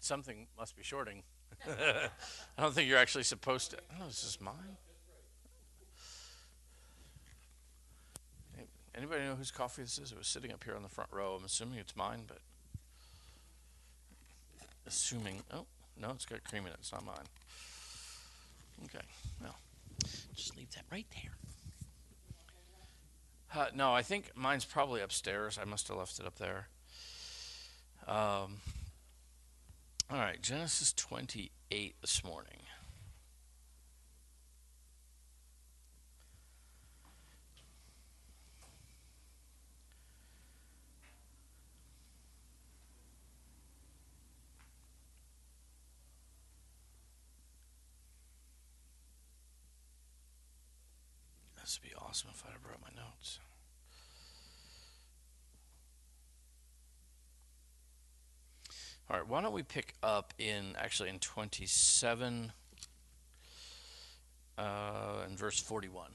something must be shorting. I don't think you're actually supposed to. Oh, is this mine? Anybody know whose coffee this is? It was sitting up here on the front row. I'm assuming it's mine, but assuming. Oh, no, it's got cream in it. It's not mine. Okay, well, just leave that right there. No, I think mine's probably upstairs. I must have left it up there. All right, Genesis 28 this morning. This would be awesome if I brought my notes. All right, why don't we pick up in 27 and verse 41.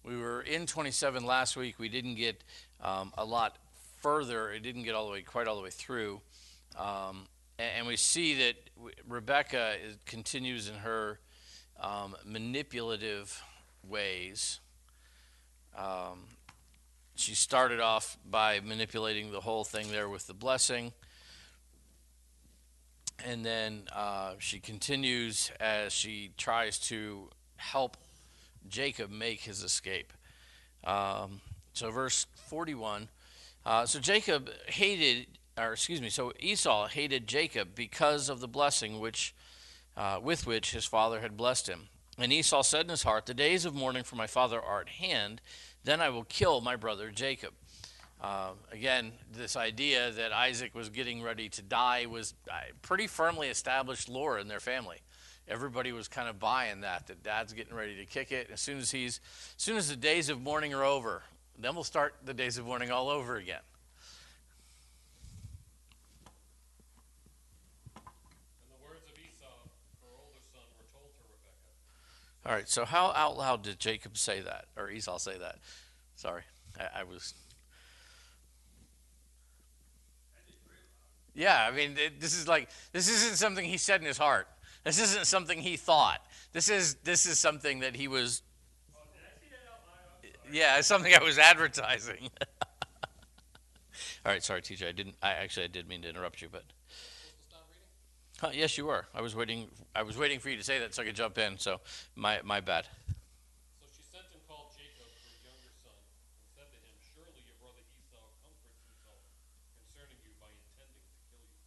We were in 27 last week. We didn't get a lot further. It didn't get quite all the way through. And we see that Rebecca continues in her manipulative ways. She started off by manipulating the whole thing there with the blessing. And then she continues as she tries to help Jacob make his escape. So verse 41. So Esau hated Jacob because of the blessing with which his father had blessed him. And Esau said in his heart, "The days of mourning for my father are at hand. Then I will kill my brother Jacob." Again, this idea that Isaac was getting ready to die was pretty firmly established lore in their family. Everybody was kind of buying that Dad's getting ready to kick it. As soon as the days of mourning are over, then we'll start the days of mourning all over again. And the words of Esau, her older son, were told to Rebekah. All right, so how out loud did Jacob say that, or Esau say that? Sorry, I was... Yeah, I mean, this isn't something he said in his heart. This isn't something he thought. This is something that he was. Oh, did I see that out loud? Yeah, it's something I was advertising. All right, sorry, TJ. I did mean to interrupt you, but. Supposed to stop reading? Yes, you were. I was waiting for you to say that so I could jump in. So my bad. So she sent and called Jacob, her younger son, and said to him, "Surely your brother Esau comforts himself concerning you by intending to kill you.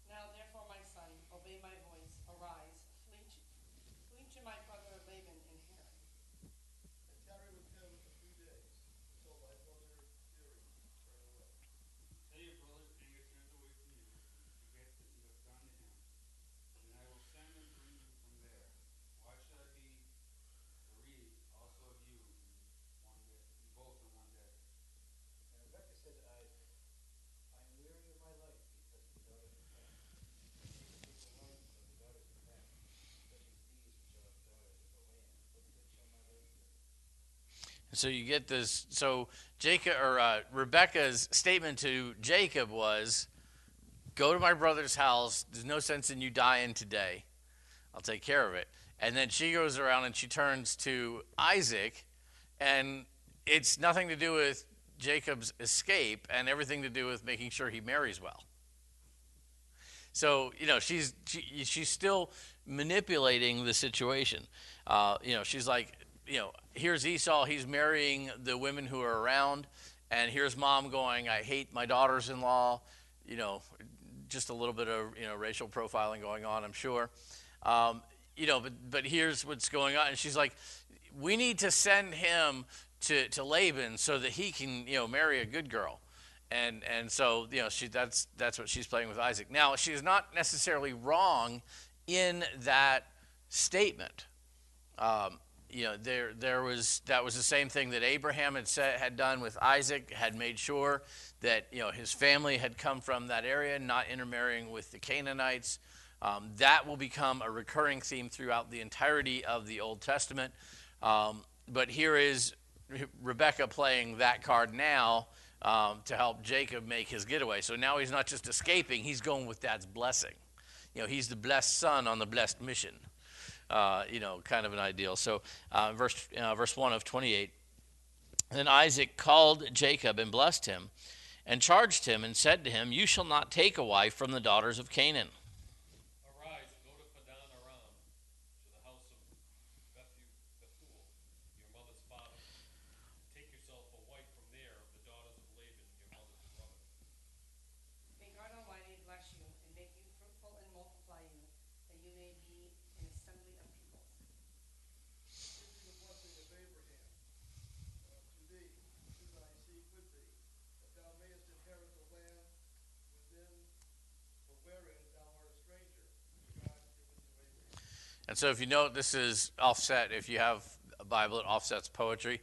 Now therefore, my son, obey my voice. Arise, flee to my brother Laban in Haran. And tarry with him a few days, until thy brother Fury turn away. Say your brother's anger turns away from you, and he forgets that you have gone to him. And I will send and bring you from there. Why should I be bereaved also of you both in one day? And Rebekah said to Isaac, I am weary of my life because of the daughters of men. Take the one of the daughters of men, especially these which are the daughters of the land. What good shall my life do? And so you get this. So Rebecca's statement to Jacob was, "Go to my brother's house. There's no sense in you dying today. I'll take care of it." And then she goes around and she turns to Isaac, and it's nothing to do with Jacob's escape and everything to do with making sure he marries well. So she's still manipulating the situation. She's like, here's Esau. He's marrying the women who are around, and here's mom going, "I hate my daughters-in-law." Just a little bit of racial profiling going on, I'm sure. But here's what's going on, and she's like, "We need to send him to Laban so that he can marry a good girl." And so that's what she's playing with Isaac. Now, she is not necessarily wrong in that statement. That was the same thing that Abraham had done with Isaac, had made sure that his family had come from that area, not intermarrying with the Canaanites. That will become a recurring theme throughout the entirety of the Old Testament. But here is Rebecca playing that card now to help Jacob make his getaway. So now he's not just escaping, he's going with dad's blessing. He's the blessed son on the blessed mission. Kind of an ideal. So verse 1 of 28, then Isaac called Jacob and blessed him and charged him and said to him, you shall not take a wife from the daughters of Canaan. Arise, go to Padan Aram, to the house of Bethuel, your mother's father. Take yourself a wife from there of the daughters of Laban, your mother's brother. May God Almighty bless you and make you fruitful and multiply you, that you may be an assembly of peoples. Give thee the blessing of Abraham, to thee, to thy seed with thee, that thou mayest inherit the land wherein thou art a stranger, which God giveth to Abraham. And so if you note, this is offset. If you have a Bible that offsets poetry,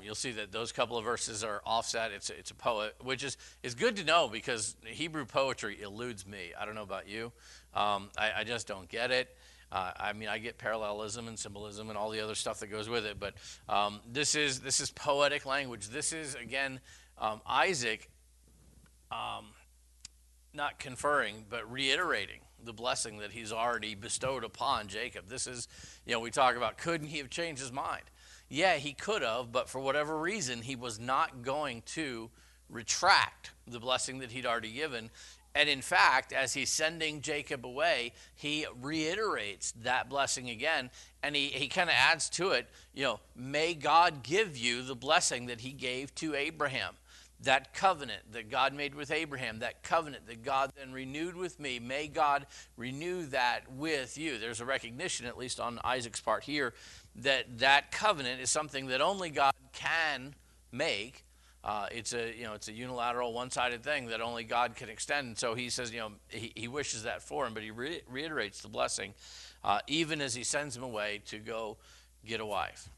you'll see that those couple of verses are offset. It's a poet, which is good to know because Hebrew poetry eludes me. I don't know about you. I just don't get it. I get parallelism and symbolism and all the other stuff that goes with it, but this is poetic language. This is, again, Isaac not conferring, but reiterating the blessing that he's already bestowed upon Jacob. This is, we talk about, couldn't he have changed his mind? Yeah, he could have, but for whatever reason, he was not going to retract the blessing that he'd already given. And in fact, as he's sending Jacob away, he reiterates that blessing again, and he kind of adds to it, may God give you the blessing that he gave to Abraham. That covenant that God made with Abraham, that covenant that God then renewed with me, may God renew that with you. There's a recognition, at least on Isaac's part here, that covenant is something that only God can make. It's a unilateral, one-sided thing that only God can extend. And so he says, he wishes that for him, but he reiterates the blessing, even as he sends him away to go get a wife.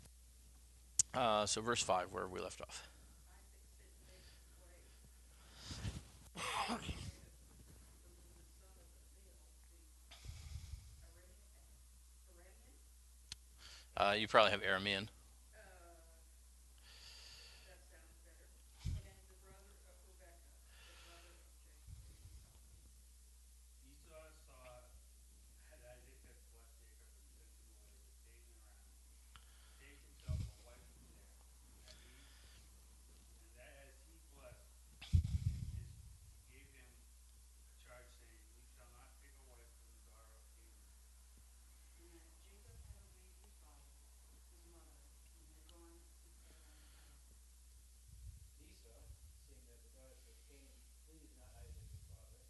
So verse 5, where we left off. You probably have Aramean. That sounds better. And the brother of Rebekah, the brother of Jacob. Esau saw that Isaac had blessed Jacob and sent him away to Padan Aram. Take himself a wife from there, and that as he blessed him, he gave him a charge saying, you shall not take a wife from the daughter of Canaan. And that Jacob had obeyed his father, his mother, and had gone to Padan Aram. Esau, seeing that the daughters of Canaan pleased not Isaac his father,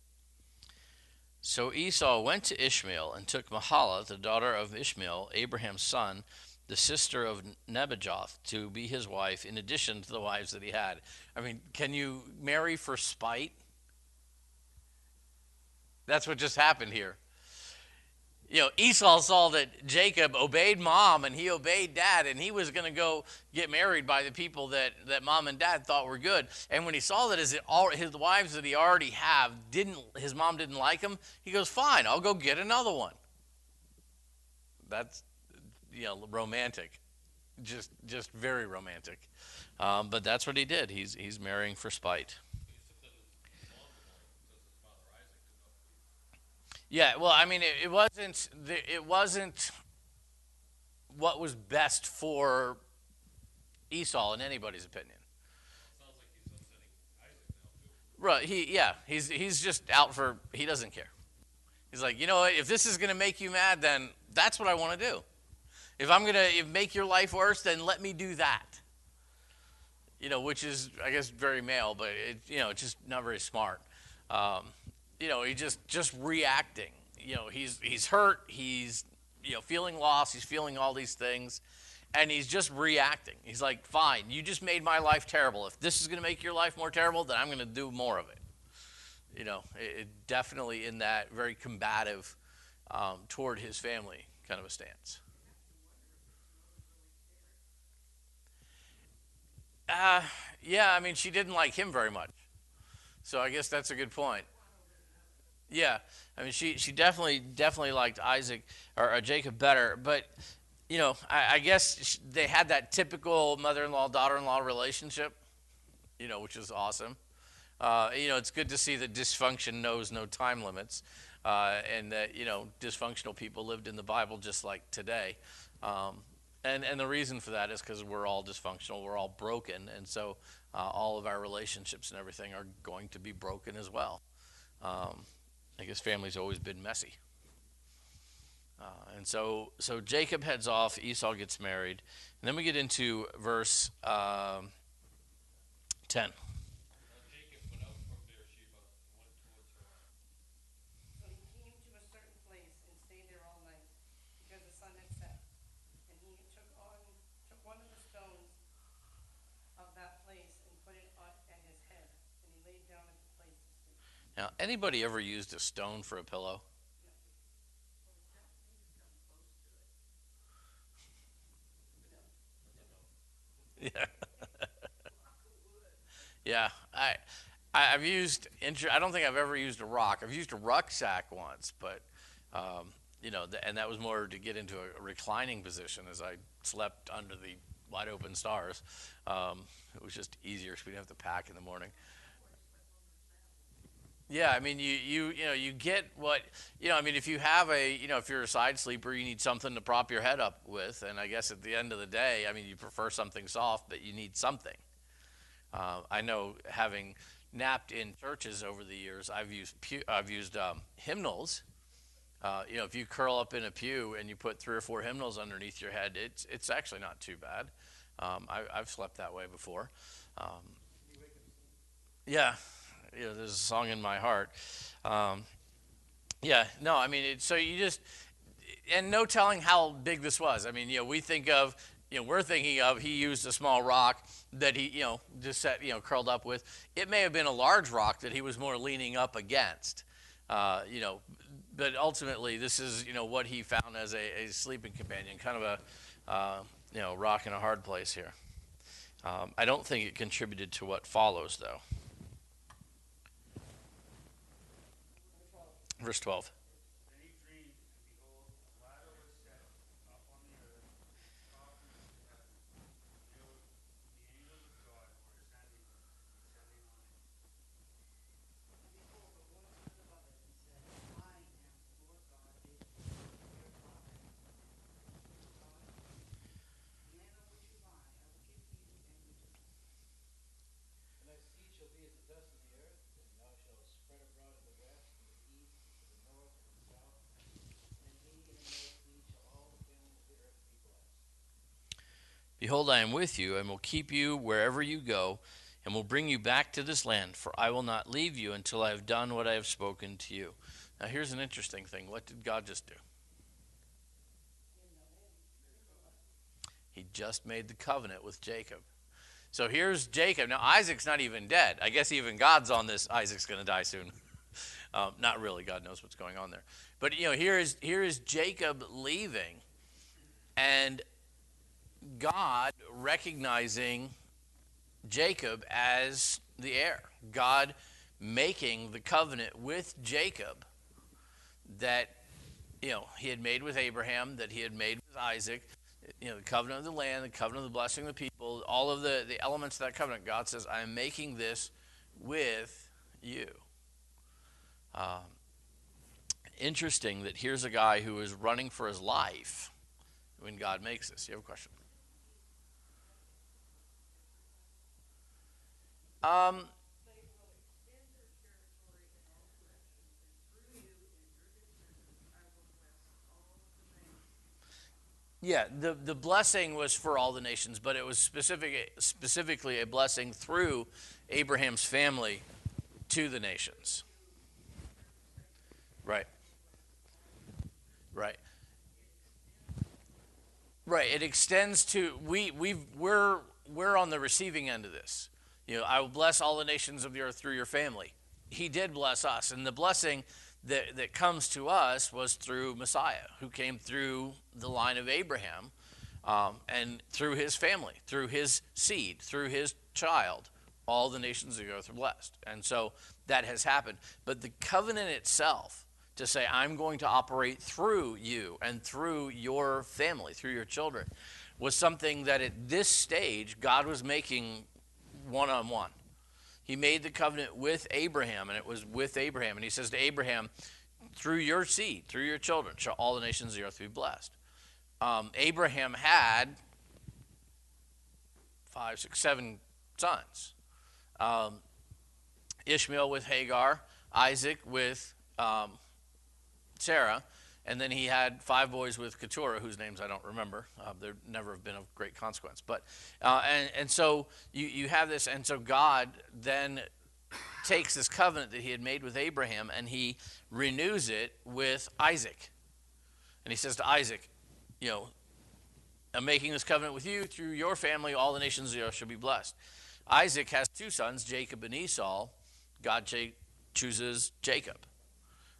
So Esau went to Ishmael and took Mahalath, the daughter of Ishmael, Abraham's son, the sister of Nebajoth, to be his wife, in addition to the wives that he had. Can you marry for spite? That's what just happened here. Esau saw that Jacob obeyed mom and he obeyed dad, and he was going to go get married by the people that mom and dad thought were good. And when he saw that his wives that he already have his mom didn't like him, he goes, fine, I'll go get another one. That's romantic, just very romantic. But that's what he did. He's marrying for spite. Yeah, well, it wasn't what was best for Esau in anybody's opinion. Sounds like he's upsetting Isaac now, too. Right? He's just out for, he doesn't care. He's like, what? If this is going to make you mad, then that's what I want to do. If I'm going to make your life worse, then let me do that. Which is, I guess, very male, but it's just not very smart. He's just reacting. He's hurt. He's feeling lost. He's feeling all these things, and he's just reacting. He's like, fine, you just made my life terrible. If this is going to make your life more terrible, then I'm going to do more of it. It definitely in that very combative toward his family kind of a stance. Yeah, she didn't like him very much, so I guess that's a good point. Yeah, she definitely liked Isaac or Jacob better, but I guess they had that typical mother-in-law daughter-in-law relationship. which is awesome. It's good to see that dysfunction knows no time limits, and that dysfunctional people lived in the Bible just like today. And the reason for that is because we're all dysfunctional, we're all broken, and so all of our relationships and everything are going to be broken as well. I guess family's always been messy. And so Jacob heads off, Esau gets married, and then we get into verse 10. Jacob went out from Beersheba and went towards Haran. So he came to a certain place and stayed there all night, because the sun had set. And he took one of the stones of that place and put it at his head, and he laid down at the place to sleep. Now, anybody ever used a stone for a pillow? Yeah. Yeah. I've used, I don't think I've ever used a rock. I've used a rucksack once, but, and that was more to get into a reclining position as I slept under the wide open stars. It was just easier because we didn't have to pack in the morning. Yeah, I mean, you get what, I mean, if you have if you're a side sleeper, you need something to prop your head up with. And I guess at the end of the day, I mean, you prefer something soft, but you need something. I know, having napped in churches over the years, I've used hymnals. If you curl up in a pew and you put 3 or 4 hymnals underneath your head, it's actually not too bad. I've slept that way before. Yeah. There's a song in my heart. I mean, so you just, and no telling how big this was. I mean, we're thinking of, he used a small rock that he, just sat, curled up with. It may have been a large rock that he was more leaning up against, but ultimately this is, what he found as a sleeping companion, kind of a, rock in a hard place here. I don't think it contributed to what follows, though. Verse 12. Then he dreamed, and behold, a ladder was set up on the earth, talking to heaven. Behold, the angels of God were ascending on it. And behold, the Lord stood above it and said, I am the Lord God of Abraham, your father, your God. The land on which you lie, I will give you and your descendants. And thy seed shall be as the dust of the earth, and thou shalt spread abroad in the west, and the east, and to the north, and the south. And in thee and in thy seed shall all the families of the earth be blessed. Behold, I am with you, and will keep you wherever you go, and will bring you back to this land, for I will not leave you until I have done what I have spoken to you. Now, here's an interesting thing. What did God just do? He just made the covenant with Jacob. So here's Jacob. Now, Isaac's not even dead. I guess even God's on this, Isaac's going to die soon. Not really. God knows what's going on there. But, here is Jacob leaving, and God recognizing Jacob as the heir. God making the covenant with Jacob that, he had made with Abraham, that he had made with Isaac, the covenant of the land, the covenant of the blessing of the people, all of the elements of that covenant. God says, I am making this with you. Interesting that here's a guy who is running for his life when God makes this. You have a question? Yeah, the blessing was for all the nations, but it was specifically a blessing through Abraham's family to the nations. Right. Right. Right. It extends to we're on the receiving end of this. I will bless all the nations of the earth through your family. He did bless us, and the blessing that comes to us was through Messiah, who came through the line of Abraham, and through his family, through his seed, through his child, all the nations of the earth are blessed. And so that has happened. But the covenant itself, to say, I'm going to operate through you and through your family, through your children, was something that at this stage God was making one-on-one. he made the covenant with Abraham, and it was with Abraham. And he says to Abraham, through your seed, through your children, shall all the nations of the earth be blessed. Abraham had 5, 6, 7 sons. Ishmael with Hagar, Isaac with Sarah, and then he had 5 boys with Keturah, whose names I don't remember. There never have been of great consequence. But and so you have this, and so God then takes this covenant that he had made with Abraham, and he renews it with Isaac. And he says to Isaac, I'm making this covenant with you. Through your family, all the nations of the earth shall be blessed. Isaac has 2 sons, Jacob and Esau. God chooses Jacob.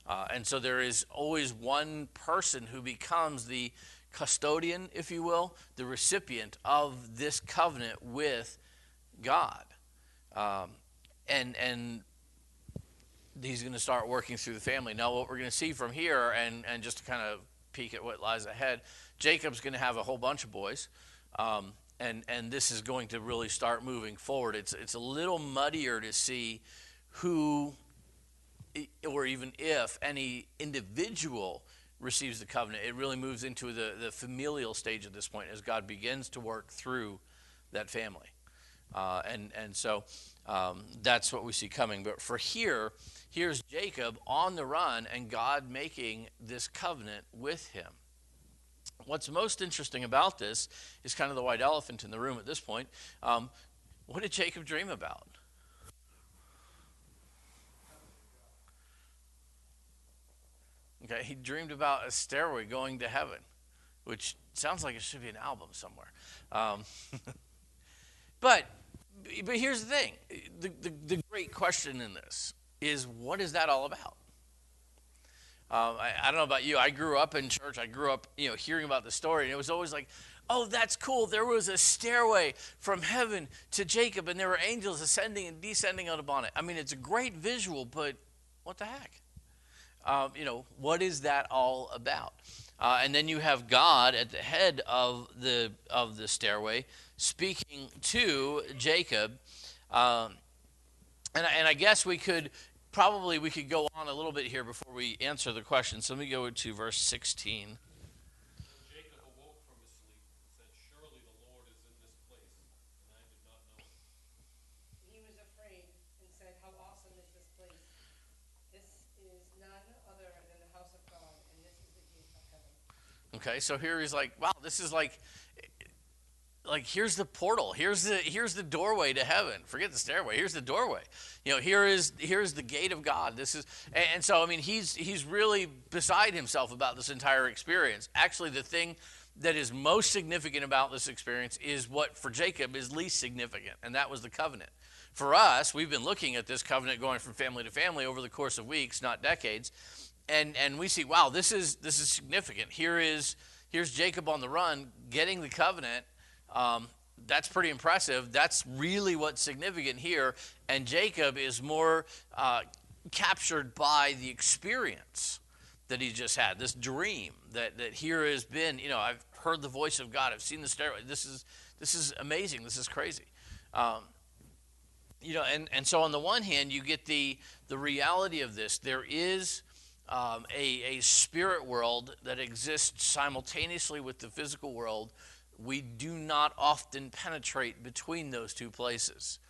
And so there is always one person who becomes the custodian, if you will, the recipient of this covenant with God. And he's going to start working through the family. Now, what we're going to see from here, and just to kind of peek at what lies ahead, Jacob's going to have a whole bunch of boys, and this is going to really start moving forward. It's a little muddier to see who, or even if, any individual receives the covenant. It really moves into the familial stage at this point as God begins to work through that family. And so that's what we see coming. But for here's Jacob on the run and God making this covenant with him. What's most interesting about this is kind of the white elephant in the room at this point. What did Jacob dream about? Okay, he dreamed about a stairway going to heaven, which sounds like it should be an album somewhere. But here's the thing. The great question in this is, what is that all about? I don't know about you. I grew up in church. I grew up, hearing about the story, and it was always like, oh, that's cool. There was a stairway from heaven to Jacob, and there were angels ascending and descending out upon it. I mean, it's a great visual, but what the heck? What is that all about? And then you have God at the head of the stairway speaking to Jacob. And I guess we could go on a little bit here before we answer the question. So let me go to verse 16. Jacob awoke from his sleep and said, surely the Lord is in this place, and I did not know it. He was afraid and said, how awesome is this place? This is none other than the house of God, and this is the gate of heaven. Okay, so here he's like, wow, this is like here's the portal, here's the doorway to heaven. Forget the stairway, here's the doorway. Here's the gate of God. This is, and so I mean, he's really beside himself about this entire experience. Actually, the thing that is most significant about this experience is what for Jacob is least significant, and that was the covenant. For us, we've been looking at this covenant going from family to family over the course of weeks, not decades, and we see, wow, this is significant. Here's Jacob on the run getting the covenant. That's pretty impressive. That's really what's significant here. And Jacob is more captured by the experience that he just had, this dream that here has been, I've heard the voice of God. I've seen the stairway. This is amazing. This is crazy. And so on the one hand, you get the reality of this. There is a spirit world that exists simultaneously with the physical world. We do not often penetrate between those two places.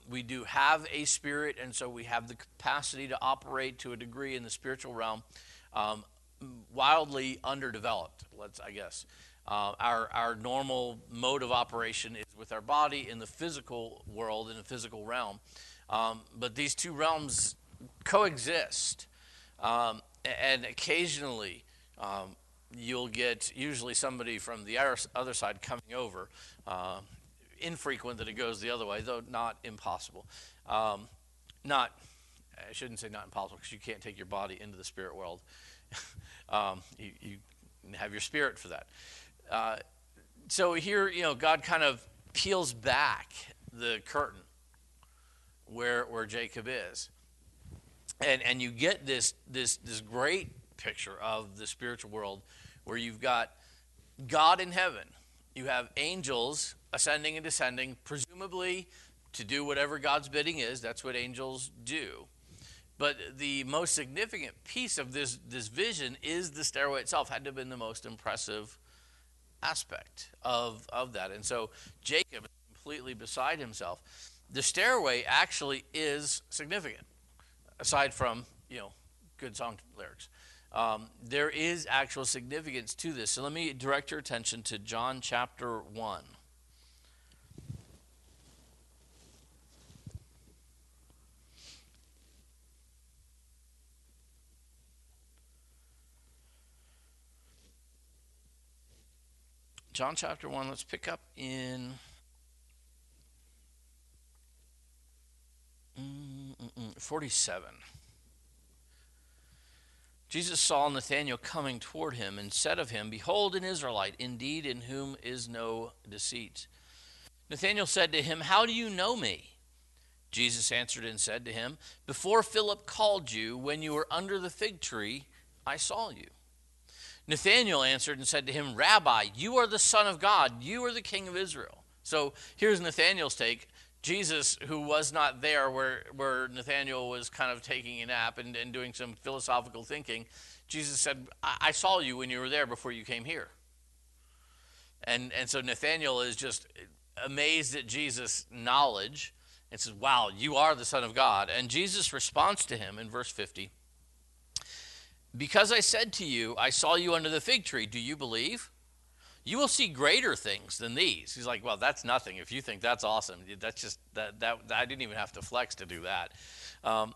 We do have a spirit, and so we have the capacity to operate to a degree in the spiritual realm, wildly underdeveloped, I guess. Our normal mode of operation is with our body in the physical world, in the physical realm. But these two realms coexist, and occasionally you'll get usually somebody from the other side coming over. Infrequent that it goes the other way, though not impossible. I shouldn't say not impossible, because you can't take your body into the spirit world. You have your spirit for that. So here, God kind of peels back the curtain where Jacob is, and you get this great picture of the spiritual world where you've got God in heaven. You have angels ascending and descending, presumably to do whatever God's bidding is. That's what angels do. But the most significant piece of this vision is the stairway itself. Had to have been the most impressive aspect of that. And so Jacob is completely beside himself. The stairway actually is significant, aside from, good song lyrics. There is actual significance to this. So let me direct your attention to John chapter 1. John chapter 1, let's pick up in 47. Jesus saw Nathanael coming toward him and said of him, "Behold, an Israelite, indeed, in whom is no deceit." Nathanael said to him, "How do you know me?" Jesus answered and said to him, "Before Philip called you, when you were under the fig tree, I saw you." Nathanael answered and said to him, "Rabbi, you are the Son of God. You are the King of Israel." So here's Nathanael's take. Jesus, who was not there where Nathanael was kind of taking a nap and doing some philosophical thinking, Jesus said, I saw you when you were there before you came here. And so Nathanael is just amazed at Jesus' knowledge and says, wow, you are the Son of God. And Jesus responds to him in verse 50. "Because I said to you, I saw you under the fig tree, do you believe? You will see greater things than these." He's like, well, that's nothing. If you think that's awesome, that's just that I didn't even have to flex to do that. And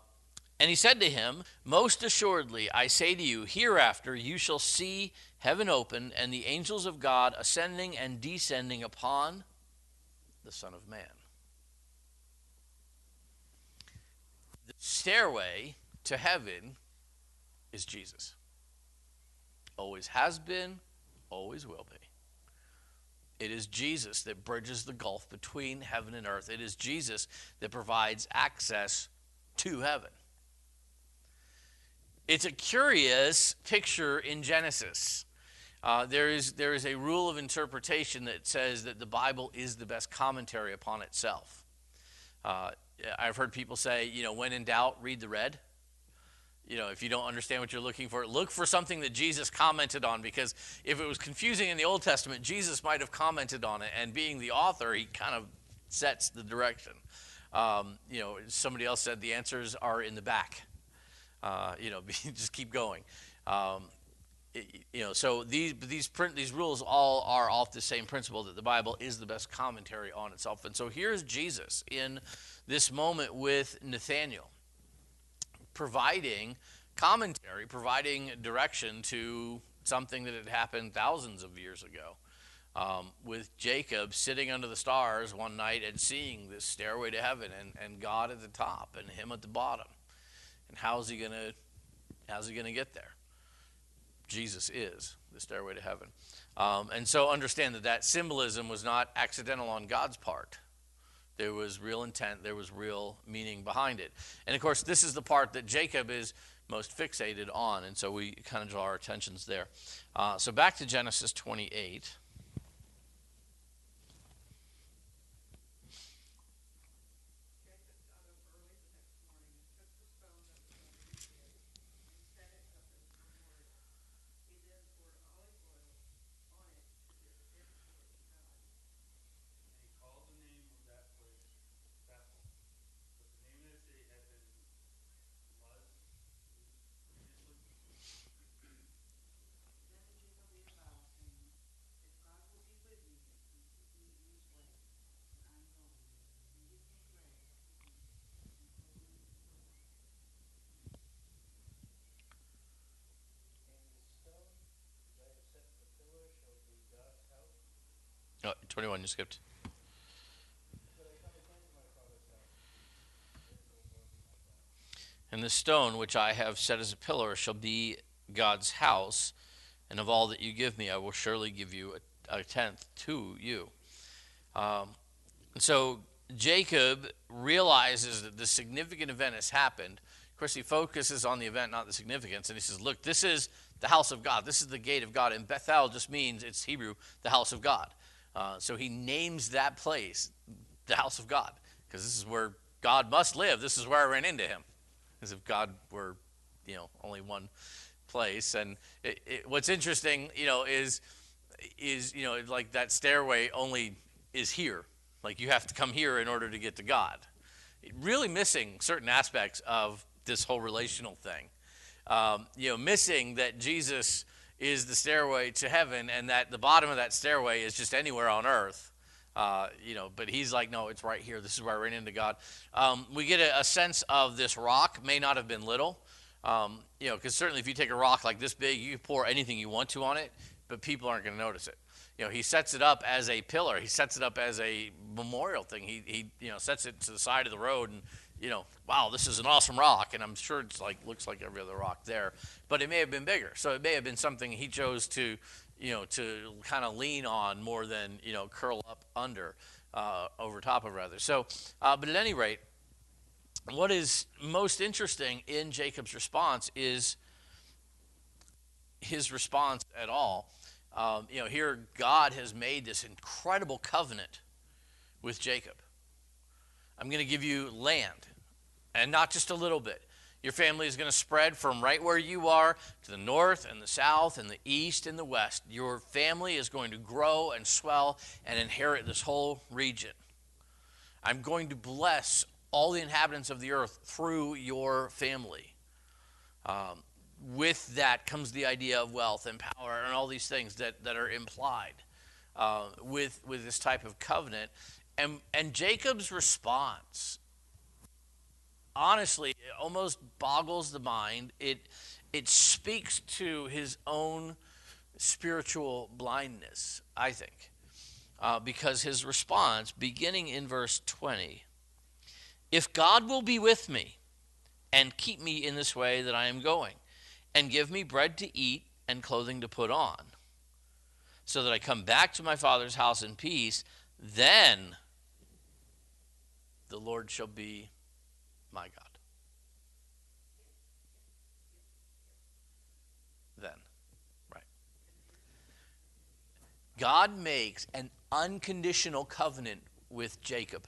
he said to him, "Most assuredly, I say to you, hereafter you shall see heaven open and the angels of God ascending and descending upon the Son of Man." The stairway to heaven is Jesus. Always has been, always will be. It is Jesus that bridges the gulf between heaven and earth. It is Jesus that provides access to heaven. It's a curious picture in Genesis. There is a rule of interpretation that says that the Bible is the best commentary upon itself. I've heard people say, when in doubt, read the red. If you don't understand what you're looking for, look for something that Jesus commented on, because if it was confusing in the Old Testament, Jesus might have commented on it, and being the author, he kind of sets the direction. Somebody else said the answers are in the back. Just keep going. So these rules all are off the same principle, that the Bible is the best commentary on itself. And so here's Jesus in this moment with Nathanael, providing commentary, providing direction to something that had happened thousands of years ago, with Jacob sitting under the stars one night and seeing this stairway to heaven, and God at the top and him at the bottom. And how's he gonna get there? Jesus is the stairway to heaven. And so understand that symbolism was not accidental on God's part. There was real intent. There was real meaning behind it. And, of course, this is the part that Jacob is most fixated on, and so we kind of draw our attentions there. So back to Genesis 28. Oh, 21, you skipped. "And the stone which I have set as a pillar shall be God's house, and of all that you give me I will surely give you a tenth to you." And so Jacob realizes that the significant event has happened. Of course, he focuses on the event, not the significance, and he says, look, this is the house of God. This is the gate of God. And Bethel just means, it's Hebrew, the house of God. So he names that place the house of God, because this is where God must live. This is where I ran into him, as if God were, only one place. And what's interesting, is like that stairway only is here. Like you have to come here in order to get to God. Really missing certain aspects of this whole relational thing. Missing that Jesus is the stairway to heaven, and that the bottom of that stairway is just anywhere on earth. But he's like, no, it's right here. This is where I ran into God. We get a sense of this rock may not have been little. Because certainly if you take a rock like this big, you can pour anything you want to on it, but people aren't going to notice it. He sets it up as a pillar. He sets it up as a memorial thing. He sets it to the side of the road, and wow, this is an awesome rock. And I'm sure it's looks like every other rock there, but it may have been bigger. So it may have been something he chose to kind of lean on more than curl up under, over top of rather. So, but at any rate, what is most interesting in Jacob's response is his response at all. Here God has made this incredible covenant with Jacob. I'm going to give you land, and not just a little bit. Your family is going to spread from right where you are to the north and the south and the east and the west. Your family is going to grow and swell and inherit this whole region. I'm going to bless all the inhabitants of the earth through your family. With that comes the idea of wealth and power and all these things that are implied with this type of covenant. And Jacob's response, honestly, it almost boggles the mind. It speaks to his own spiritual blindness, I think, because his response, beginning in verse 20, if God will be with me and keep me in this way that I am going, and give me bread to eat and clothing to put on, so that I come back to my father's house in peace, then the Lord shall be my God. Then, right. God makes an unconditional covenant with Jacob.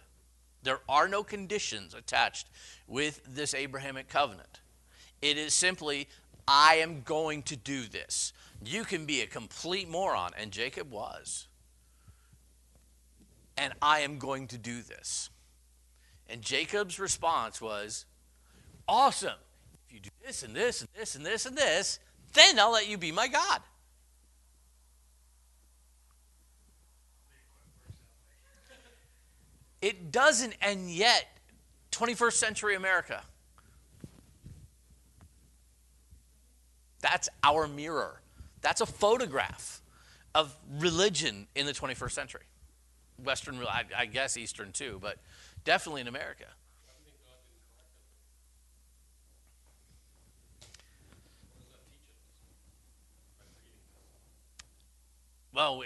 There are no conditions attached with this Abrahamic covenant. It is simply, I am going to do this. You can be a complete moron, and Jacob was. And I am going to do this. And Jacob's response was, awesome. If you do this and this and this and this and this, then I'll let you be my God. It doesn't, and yet, 21st century America, that's our mirror. That's a photograph of religion in the 21st century. Western, I guess Eastern too, but definitely in America. Well,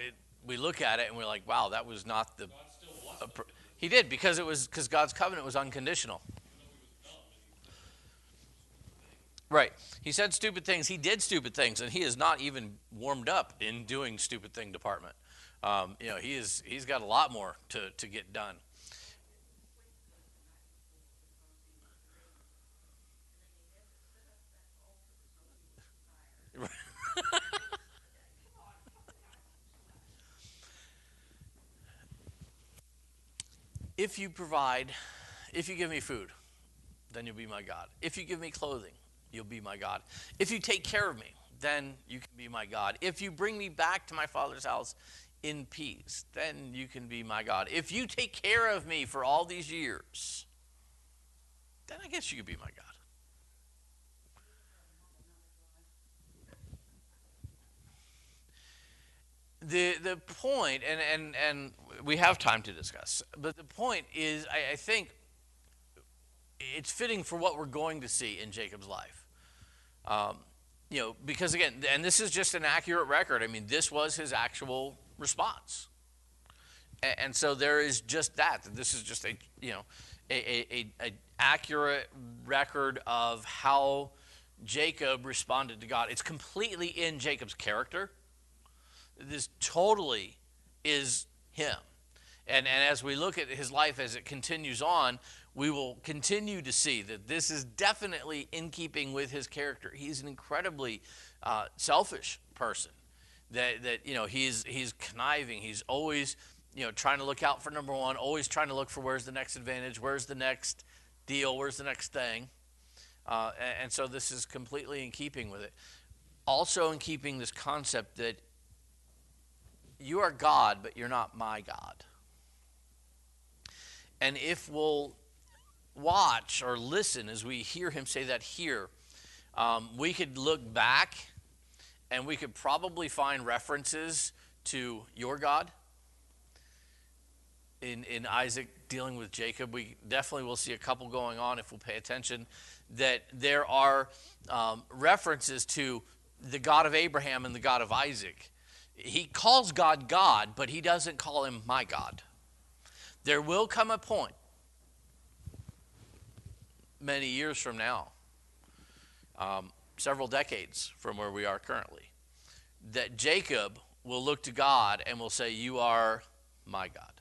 we look at it and we're like, wow, that was not the... He did, because God's covenant was unconditional. Right. He said stupid things. He did stupid things, and he is not even warmed up in doing stupid thing department. He's got a lot more to get done. If you give me food, then you'll be my God. If you give me clothing, you'll be my God. If you take care of me, then you can be my God. If you bring me back to my father's house in peace, then you can be my God. If you take care of me for all these years, then I guess you could be my God. The point, and we have time to discuss, but the point is, I think it's fitting for what we're going to see in Jacob's life. Because again, and this is just an accurate record. I mean, this was his actual response. And so there is just that. This is just a accurate record of how Jacob responded to God. It's completely in Jacob's character. This totally is him. And as we look at his life as it continues on, we will continue to see that this is definitely in keeping with his character. He's an incredibly selfish person. That he's conniving. He's always trying to look out for number one. Always trying to look for where's the next advantage, where's the next deal, where's the next thing. And so this is completely in keeping with it. Also in keeping this concept that you are God, but you're not my God. And if we'll watch or listen as we hear him say that here, we could look back and we could probably find references to your God. In Isaac dealing with Jacob, we definitely will see a couple going on if we'll pay attention, that there are references to the God of Abraham and the God of Isaac. He calls God God, but he doesn't call him my God. There will come a point, many years from now, several decades from where we are currently, that Jacob will look to God and will say, you are my God.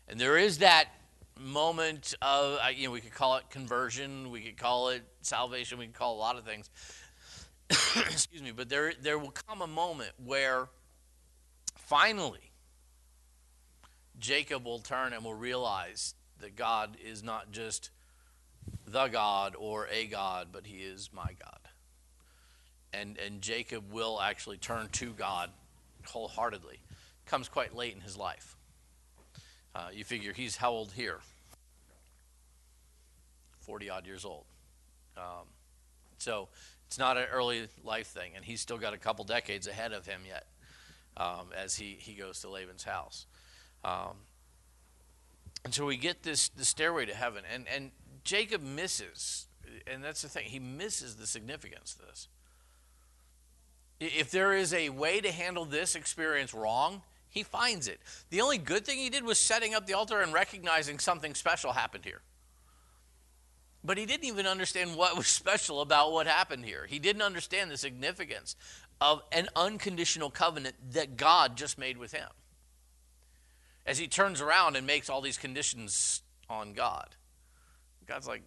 And there is that moment of, we could call it conversion, we could call it salvation, we could call it a lot of things. Excuse me, but there will come a moment where finally Jacob will turn and will realize that God is not just the God or a God, but he is my God. And Jacob will actually turn to God wholeheartedly. Comes quite late in his life. You figure he's how old here? 40-odd years old. So it's not an early life thing, and he's still got a couple decades ahead of him yet as he goes to Laban's house. And so we get the stairway to heaven, and Jacob misses, and that's the thing, he misses the significance of this. If there is a way to handle this experience wrong, he finds it. The only good thing he did was setting up the altar and recognizing something special happened here. But he didn't even understand what was special about what happened here. He didn't understand the significance of an unconditional covenant that God just made with him. As he turns around and makes all these conditions on God, God's like,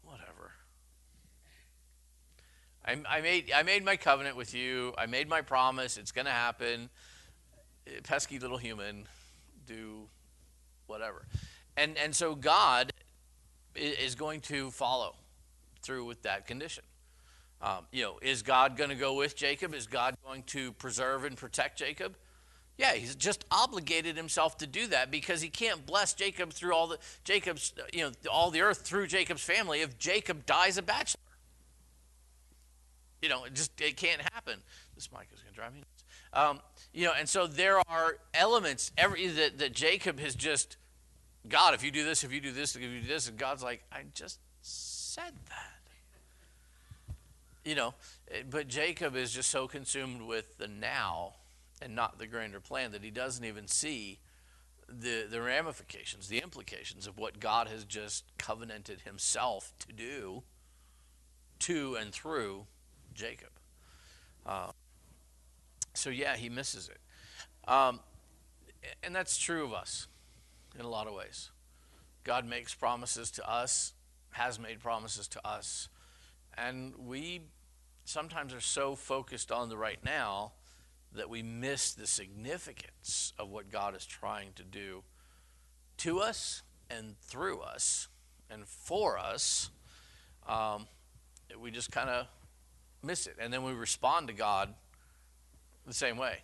whatever. I made my covenant with you. I made my promise. It's going to happen. Pesky little human, do whatever. And so God is going to follow through with that condition. Is God going to go with Jacob? Is God going to preserve and protect Jacob? Yeah, he's just obligated himself to do that because he can't bless Jacob through all the earth through Jacob's family if Jacob dies a bachelor. It can't happen. This mic is going to drive me nuts. And so there are elements that Jacob has just, God, if you do this, if you do this, if you do this, and God's like, I just said that. But Jacob is just so consumed with the now and not the grander plan that he doesn't even see the ramifications, the implications of what God has just covenanted himself to do to and through Jacob. He misses it. And that's true of us in a lot of ways. God makes promises to us, has made promises to us, and we sometimes are so focused on the right now that we miss the significance of what God is trying to do to us and through us and for us. We just kind of miss it. And then we respond to God the same way.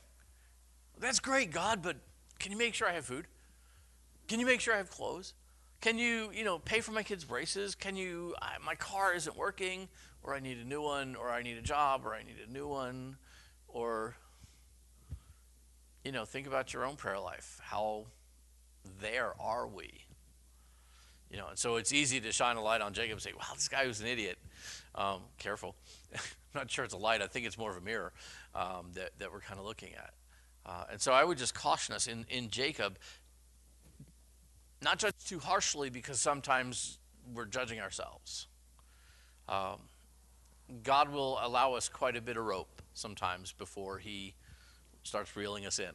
That's great, God, but can you make sure I have food? Can you make sure I have clothes? Can you, pay for my kids' braces? My car isn't working, or I need a new one, or I need a job, or I need a new one, or, think about your own prayer life. How there are we? And so it's easy to shine a light on Jacob and say, wow, this guy was an idiot. Careful. I'm not sure it's a light. I think it's more of a mirror that we're kind of looking at. And so I would just caution us in Jacob, not judge too harshly because sometimes we're judging ourselves. God will allow us quite a bit of rope sometimes before he starts reeling us in.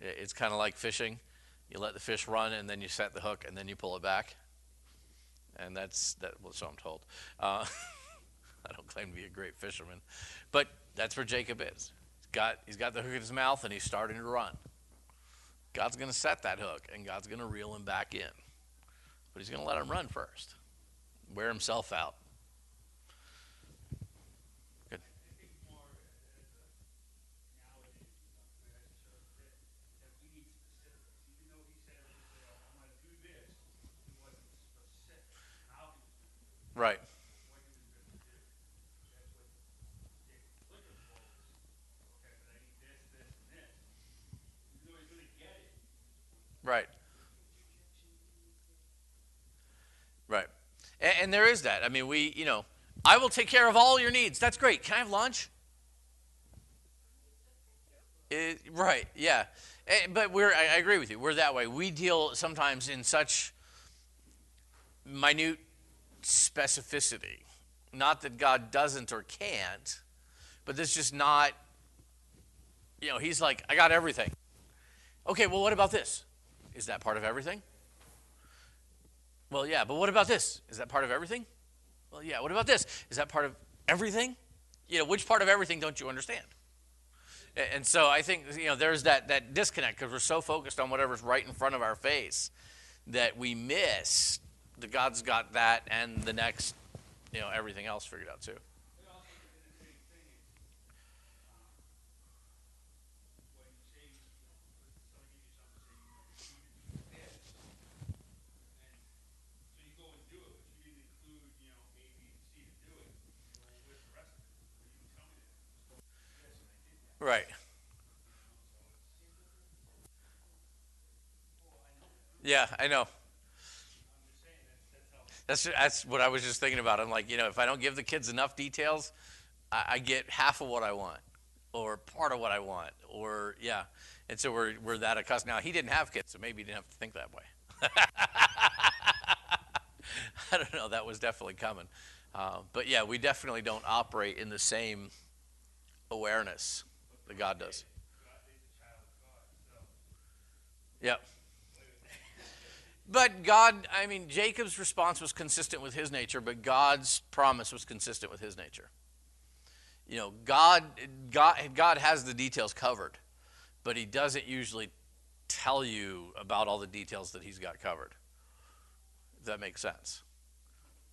It's kind of like fishing. You let the fish run, and then you set the hook, and then you pull it back. And that's so I'm told. I don't claim to be a great fisherman, but that's where Jacob is. He's got the hook in his mouth, and he's starting to run. God's going to set that hook, and God's going to reel him back in. But he's going to let him run first, wear himself out. Good. I think more as an analogy, that shows that we need specifics. Even though he said, I'm going to do this, he wasn't specific how he was going to do it, Right. what he was going to do. That's what Jacob's looking for was, okay, but I need this, this, and this. Even though he's going to get it. Right. Right. And there is that. I mean, I will take care of all your needs. That's great. Can I have lunch? Right. Yeah. But I agree with you. We're that way. We deal sometimes in such minute specificity. Not that God doesn't or can't, but there's just not, he's like, I got everything. Okay, well, what about this? Is that part of everything? Well, yeah, but what about this? Is that part of everything? Well, yeah, what about this? Is that part of everything? Which part of everything don't you understand? And so I think, there's that disconnect because we're so focused on whatever's right in front of our face that we miss that God's got that and the next, everything else figured out too. But also in the same thing is, when you say, someone gives you something, say, you need to do this, and so you go and do it, but you didn't include, A, B, and C to do it. Well, where's the rest of it? You didn't tell me that. I was supposed to do this, and I did that. Right. Yeah, I know. I'm just saying that's how. That's what I was just thinking about. I'm like, if I don't give the kids enough details, I get half of what I want, or part of what I want, or yeah. And so we're that accustomed. Now he didn't have kids, so maybe he didn't have to think that way. I don't know. That was definitely coming, but yeah, we definitely don't operate in the same awareness that God does. God is a child of God, so. Yep. But God, Jacob's response was consistent with his nature, but God's promise was consistent with his nature. God has the details covered, but he doesn't usually tell you about all the details that he's got covered. If that makes sense.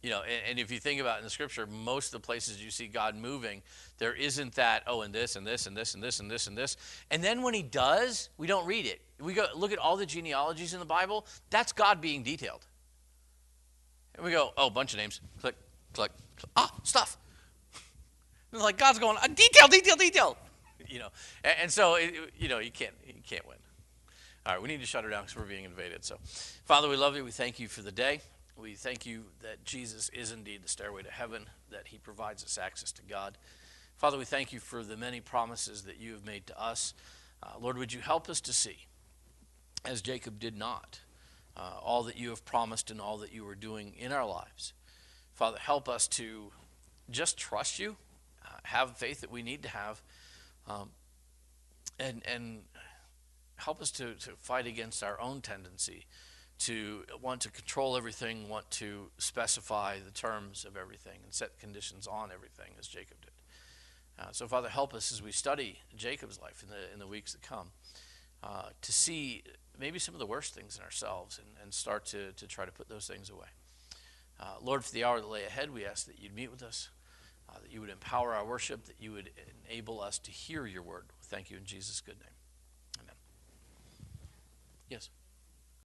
And if you think about it in the scripture, most of the places you see God moving, there isn't that, and this, and this, and this, and this, and this, and this. And then when he does, we don't read it. We go look at all the genealogies in the Bible. That's God being detailed. And we go, bunch of names. Click, click, click. Stuff. And like God's going, detail, detail, detail. And so, you can't win. All right, we need to shut her down because we're being invaded. So, Father, we love you. We thank you for the day. We thank you that Jesus is indeed the stairway to heaven, that he provides us access to God. Father, we thank you for the many promises that you have made to us. Lord, would you help us to see, as Jacob did not, all that you have promised and all that you are doing in our lives. Father, help us to just trust you, have faith that we need to have, and help us to fight against our own tendency to want to control everything, want to specify the terms of everything and set conditions on everything as Jacob did. So Father, help us as we study Jacob's life in the weeks that come to see maybe some of the worst things in ourselves and start to try to put those things away. Lord, for the hour that lay ahead, we ask that you'd meet with us, that you would empower our worship, that you would enable us to hear your word. Thank you in Jesus' good name. Amen. Yes.